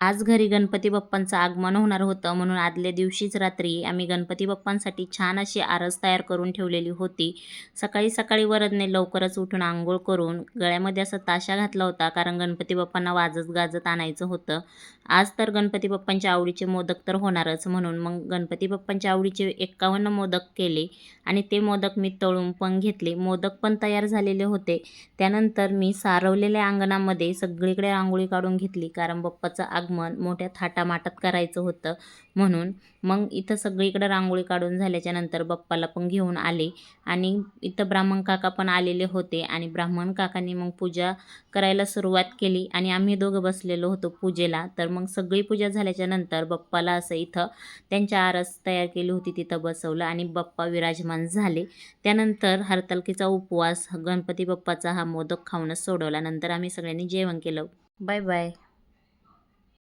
आज घरी गणपती बाप्पांचं आगमन होणार होतं, म्हणून आदल्या दिवशीच रात्री आम्ही गणपती बाप्पांसाठी छान अशी आरस तयार करून ठेवलेली होती. सकाळी सकाळी वरदने लवकरच उठून अंघोळ करून गळ्यामध्ये असा ताशा घातला होता, कारण गणपती बाप्पांना वाजत गाजत आणायचं होतं. आज तर गणपती बाप्पांच्या आवडीचे मोदक तर होणारच, म्हणून मग गणपती बाप्पांच्या आवडीचे 51 मोदक केले आणि ते मोदक मी तळून पण घेतले. मोदक पण तयार झालेले होते. त्यानंतर मी सारवलेल्या अंगणामध्ये सगळीकडे रांगोळी काढून घेतली, कारण बाप्पाचं आगमन मोठ्या थाटामाटात करायचं होतं म्हणून. मग इथं सगळीकडे रांगोळी काढून झाल्याच्या नंतर बाप्पाला पण घेऊन आले आणि इथं ब्राह्मण काका पण आलेले होते आणि ब्राह्मण काकांनी मग पूजा करायला सुरुवात केली आणि आम्ही दोघं बसलेलो होतो पूजेला. तर मग सगळी पूजा झाल्याच्या नंतर बाप्पाला असं इथं त्यांच्या आरस तयार केली होती तिथं बसवलं आणि बाप्पा विराजमान झाले. त्यानंतर हरतालिकेचा उपवास गणपती बाप्पाचा हा मोदक खाऊनच सोडवला. नंतर आम्ही सगळ्यांनी जेवण केलं. Bye bye.